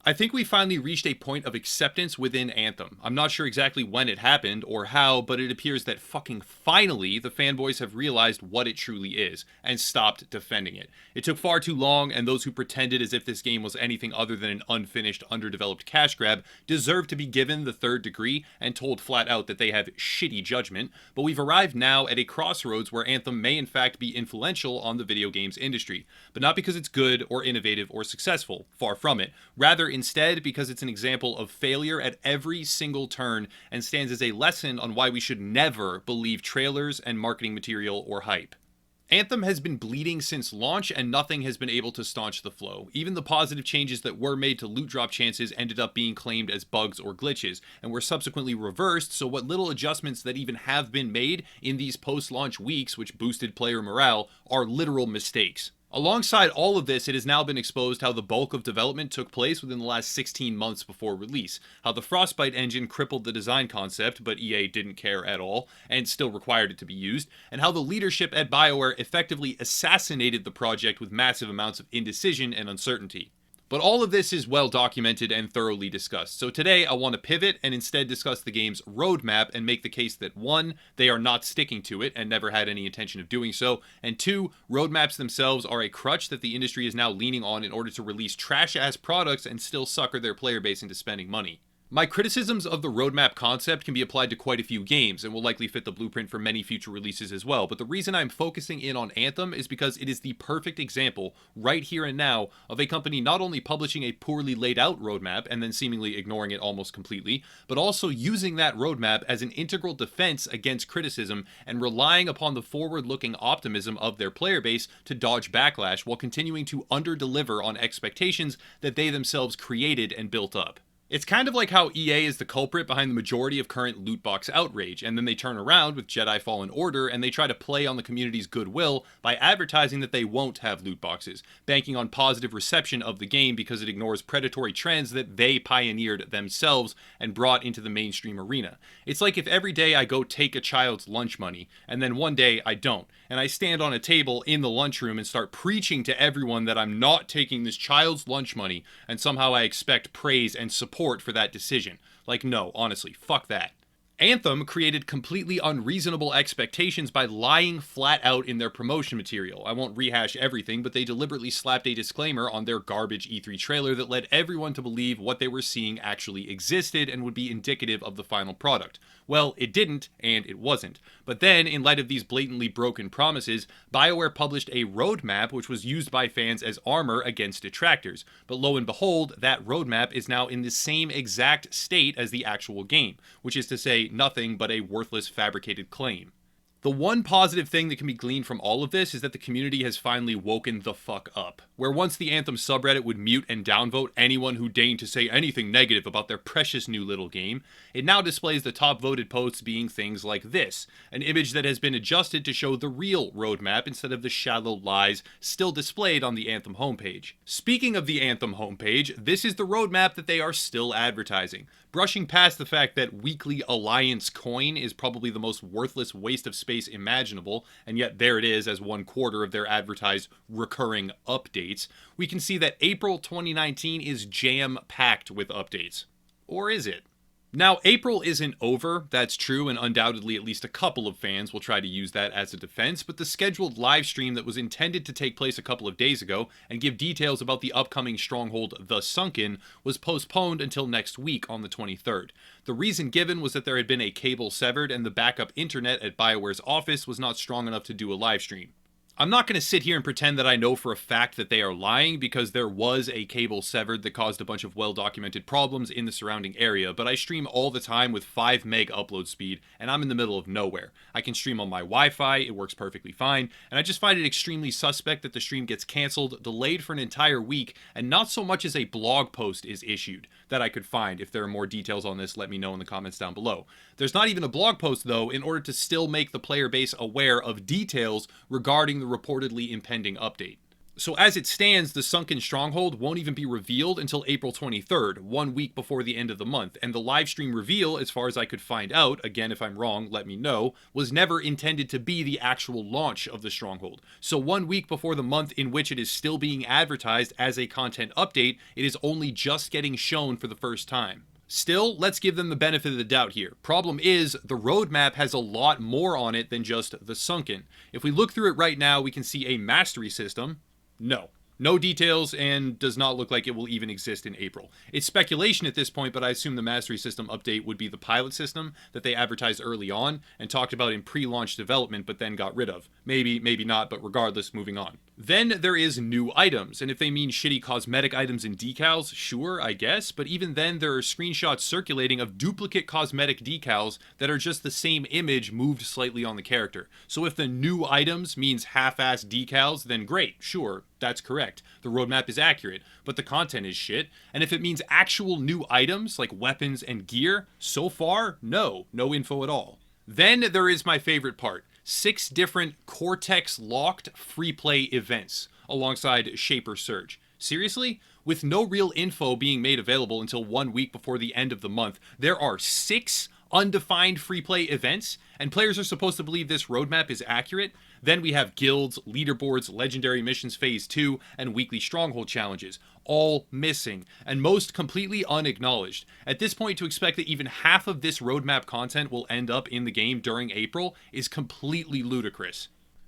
I think we finally reached a point of acceptance within Anthem. I'm not sure exactly when it happened or how, but it appears that fucking finally the fanboys have realized what it truly is and stopped defending it. It took far too long, and those who pretended as if this game was anything other than an unfinished, underdeveloped cash grab deserve to be given the third degree and told flat out that they have shitty judgment, but we've arrived now at a crossroads where Anthem may in fact be influential on the video games industry, but not because it's good or innovative or successful, far from it. Rather, instead, because it's an example of failure at every single turn and stands as a lesson on why we should never believe trailers and marketing material or hype. Anthem has been bleeding since launch, and nothing has been able to staunch the flow. Even the positive changes that were made to loot drop chances ended up being claimed as bugs or glitches, and were subsequently reversed, so what little adjustments that even have been made in these post-launch weeks, which boosted player morale, are literal mistakes. Alongside all of this, it has now been exposed how the bulk of development took place within the last 16 months before release, how the Frostbite engine crippled the design concept, but EA didn't care at all, and still required it to be used, and how the leadership at BioWare effectively assassinated the project with massive amounts of indecision and uncertainty. But all of this is well documented and thoroughly discussed, so today I want to pivot and instead discuss the game's roadmap and make the case that 1. They are not sticking to it and never had any intention of doing so, and 2. Roadmaps themselves are a crutch that the industry is now leaning on in order to release trash-ass products and still sucker their player base into spending money. My criticisms of the roadmap concept can be applied to quite a few games and will likely fit the blueprint for many future releases as well, but the reason I'm focusing in on Anthem is because it is the perfect example, right here and now, of a company not only publishing a poorly laid out roadmap and then seemingly ignoring it almost completely, but also using that roadmap as an integral defense against criticism and relying upon the forward-looking optimism of their player base to dodge backlash while continuing to under-deliver on expectations that they themselves created and built up. It's kind of like how EA is the culprit behind the majority of current loot box outrage, and then they turn around with Jedi Fallen Order and they try to play on the community's goodwill by advertising that they won't have loot boxes, banking on positive reception of the game because it ignores predatory trends that they pioneered themselves and brought into the mainstream arena. It's like if every day I go take a child's lunch money, and then one day I don't, and I stand on a table in the lunchroom and start preaching to everyone that I'm not taking this child's lunch money, and somehow I expect praise and support for that decision. Like, no, honestly, fuck that. Anthem created completely unreasonable expectations by lying flat out in their promotion material. I won't rehash everything, but they deliberately slapped a disclaimer on their garbage E3 trailer that led everyone to believe what they were seeing actually existed and would be indicative of the final product. Well, it didn't, and it wasn't. But then, in light of these blatantly broken promises, BioWare published a roadmap which was used by fans as armor against detractors. But lo and behold, that roadmap is now in the same exact state as the actual game, which is to say nothing but a worthless fabricated claim. The one positive thing that can be gleaned from all of this is that the community has finally woken the fuck up. Where once the Anthem subreddit would mute and downvote anyone who deigned to say anything negative about their precious new little game, it now displays the top voted posts being things like this, an image that has been adjusted to show the real roadmap instead of the shallow lies still displayed on the Anthem homepage. Speaking of the Anthem homepage, this is the roadmap that they are still advertising. Brushing past the fact that weekly Alliance coin is probably the most worthless waste of space imaginable, and yet there it is as 1/4 of their advertised recurring updates, we can see that April 2019 is jam-packed with updates. Or is it? Now, April isn't over, that's true, and undoubtedly at least a couple of fans will try to use that as a defense, but the scheduled live stream that was intended to take place a couple of days ago and give details about the upcoming stronghold The Sunken was postponed until next week on the 23rd. The reason given was that there had been a cable severed and the backup internet at BioWare's office was not strong enough to do a live stream. I'm not going to sit here and pretend that I know for a fact that they are lying, because there was a cable severed that caused a bunch of well-documented problems in the surrounding area, but I stream all the time with 5 meg upload speed, and I'm in the middle of nowhere. I can stream on my Wi-Fi, it works perfectly fine, and I just find it extremely suspect that the stream gets cancelled, delayed for an entire week, and not so much as a blog post is issued that I could find. If there are more details on this, let me know in the comments down below. There's not even a blog post, though, in order to still make the player base aware of details regarding the reportedly impending update. So as it stands, the sunken stronghold won't even be revealed until April 23rd, 1 week before the end of the month, and the livestream reveal, as far as I could find out, again if I'm wrong, let me know, was never intended to be the actual launch of the stronghold. So 1 week before the month in which it is still being advertised as a content update, it is only just getting shown for the first time. Still, let's give them the benefit of the doubt here. Problem is, the roadmap has a lot more on it than just the sunken. If we look through it right now, we can see a mastery system. No details, and does not look like it will even exist in April. It's speculation at this point, but I assume the mastery system update would be the pilot system that they advertised early on and talked about in pre-launch development but then got rid of. Maybe, maybe not, but regardless, moving on. Then there is new items, and if they mean shitty cosmetic items and decals, sure, I guess, but even then there are screenshots circulating of duplicate cosmetic decals that are just the same image moved slightly on the character. So if the new items means half-assed decals, then great, sure, that's correct. The roadmap is accurate, but the content is shit. And if it means actual new items like weapons and gear, so far, no info at all. Then there is my favorite part. 6 different Cortex-locked free play events alongside Shaper Surge. Seriously? With no real info being made available until 1 week before the end of the month, there are 6 undefined free play events, and players are supposed to believe this roadmap is accurate. Then we have guilds, leaderboards, legendary missions phase 2, and weekly stronghold challenges, all missing, and most completely unacknowledged. At this point, to expect that even half of this roadmap content will end up in the game during April is completely ludicrous.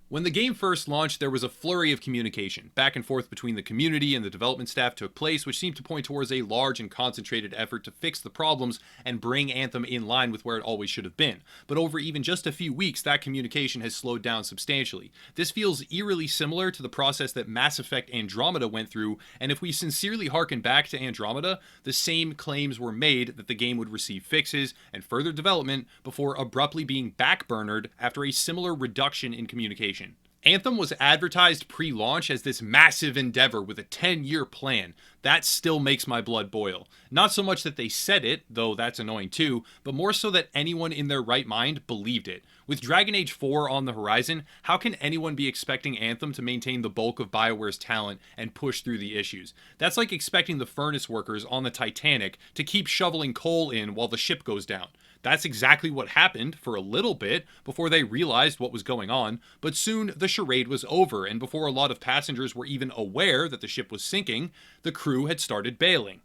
When the game first launched, there was a flurry of communication. Back and forth between the community and the development staff took place, which seemed to point towards a large and concentrated effort to fix the problems and bring Anthem in line with where it always should have been. But over even just a few weeks, that communication has slowed down substantially. This feels eerily similar to the process that Mass Effect Andromeda went through, and if we sincerely harken back to Andromeda, the same claims were made that the game would receive fixes and further development before abruptly being backburnered after a similar reduction in communication. Anthem was advertised pre-launch as this massive endeavor with a 10-year plan. That still makes my blood boil. Not so much that they said it, though that's annoying too, but more so that anyone in their right mind believed it. With Dragon Age 4 on the horizon, how can anyone be expecting Anthem to maintain the bulk of BioWare's talent and push through the issues? That's like expecting the furnace workers on the Titanic to keep shoveling coal in while the ship goes down. That's exactly what happened for a little bit before they realized what was going on, but soon the charade was over, and before a lot of passengers were even aware that the ship was sinking, the crew had started bailing.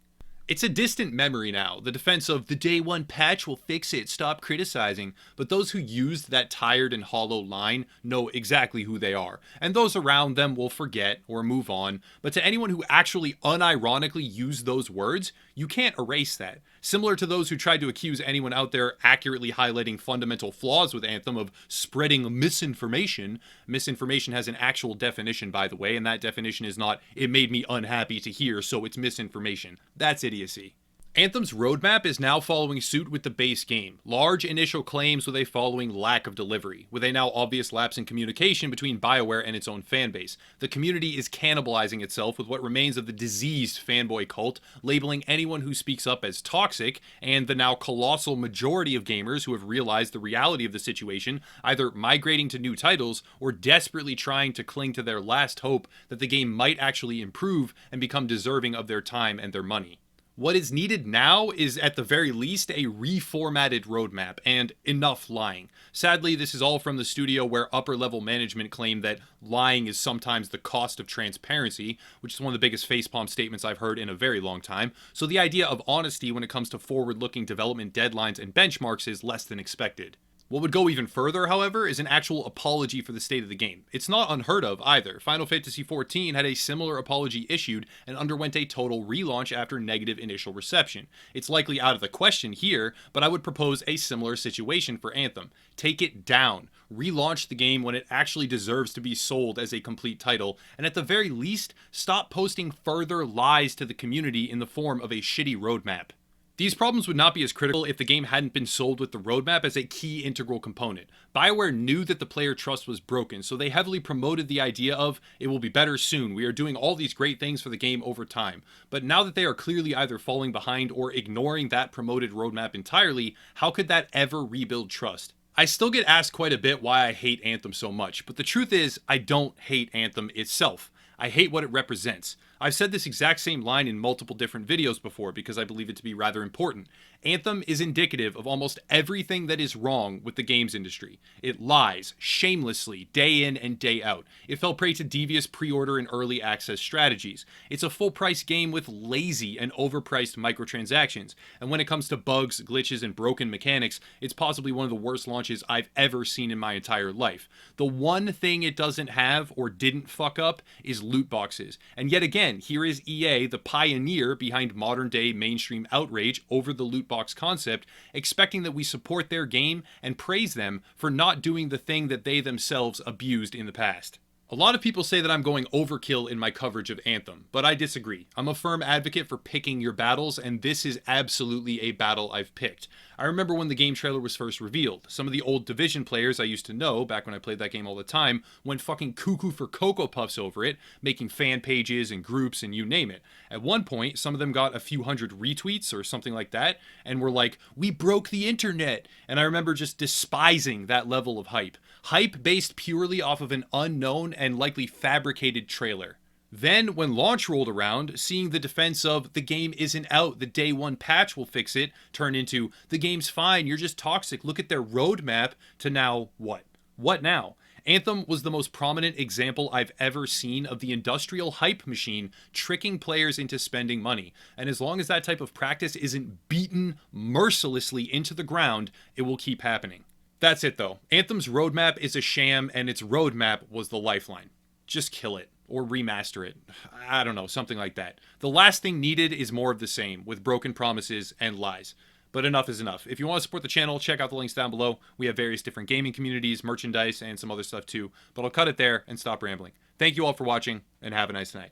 It's a distant memory now, the defense of the day one patch will fix it, stop criticizing, but those who used that tired and hollow line know exactly who they are, and those around them will forget or move on, but to anyone who actually unironically used those words, you can't erase that. Similar to those who tried to accuse anyone out there accurately highlighting fundamental flaws with Anthem of spreading misinformation. Misinformation has an actual definition, by the way, and that definition is not, it made me unhappy to hear, so it's misinformation. That's idiocy. Anthem's roadmap is now following suit with the base game. Large initial claims with a following lack of delivery, with a now obvious lapse in communication between BioWare and its own fanbase. The community is cannibalizing itself with what remains of the diseased fanboy cult, labeling anyone who speaks up as toxic, and the now colossal majority of gamers who have realized the reality of the situation, either migrating to new titles or desperately trying to cling to their last hope that the game might actually improve and become deserving of their time and their money. What is needed now is, at the very least, a reformatted roadmap, and enough lying. Sadly, this is all from the studio where upper-level management claim that lying is sometimes the cost of transparency, which is one of the biggest facepalm statements I've heard in a very long time, so the idea of honesty when it comes to forward-looking development deadlines and benchmarks is less than expected. What would go even further, however, is an actual apology for the state of the game. It's not unheard of either. Final Fantasy XIV had a similar apology issued and underwent a total relaunch after negative initial reception. It's likely out of the question here, but I would propose a similar situation for Anthem. Take it down. Relaunch the game when it actually deserves to be sold as a complete title, and at the very least, stop posting further lies to the community in the form of a shitty roadmap. These problems would not be as critical if the game hadn't been sold with the roadmap as a key integral component. BioWare knew that the player trust was broken, so they heavily promoted the idea of, it will be better soon, we are doing all these great things for the game over time. But now that they are clearly either falling behind or ignoring that promoted roadmap entirely, how could that ever rebuild trust? I still get asked quite a bit why I hate Anthem so much, but the truth is, I don't hate Anthem itself. I hate what it represents. I've said this exact same line in multiple different videos before because I believe it to be rather important. Anthem is indicative of almost everything that is wrong with the games industry. It lies, shamelessly, day in and day out. It fell prey to devious pre-order and early access strategies. It's a full-price game with lazy and overpriced microtransactions. And when it comes to bugs, glitches, and broken mechanics, it's possibly one of the worst launches I've ever seen in my entire life. The one thing it doesn't have, or didn't fuck up, is loot boxes. And yet again, here is EA, the pioneer behind modern-day mainstream outrage over the loot box concept, expecting that we support their game and praise them for not doing the thing that they themselves abused in the past. A lot of people say that I'm going overkill in my coverage of Anthem, but I disagree. I'm a firm advocate for picking your battles, and this is absolutely a battle I've picked. I remember when the game trailer was first revealed. Some of the old Division players I used to know, back when I played that game all the time, went fucking cuckoo for Cocoa Puffs over it, making fan pages and groups and you name it. At one point, some of them got a few hundred retweets or something like that, and were like, "We broke the internet!" And I remember just despising that level of hype. Hype based purely off of an unknown and likely fabricated trailer. Then, when launch rolled around, seeing the defense of "the game isn't out, the day one patch will fix it" turn into "the game's fine, you're just toxic, look at their roadmap," to now what? What now? Anthem was the most prominent example I've ever seen of the industrial hype machine tricking players into spending money. And as long as that type of practice isn't beaten mercilessly into the ground, it will keep happening. That's it though. Anthem's roadmap is a sham, and its roadmap was the lifeline. Just kill it. Or remaster it. I don't know, something like that. The last thing needed is more of the same, with broken promises and lies. But enough is enough. If you want to support the channel, check out the links down below. We have various different gaming communities, merchandise, and some other stuff too. But I'll cut it there and stop rambling. Thank you all for watching, and have a nice night.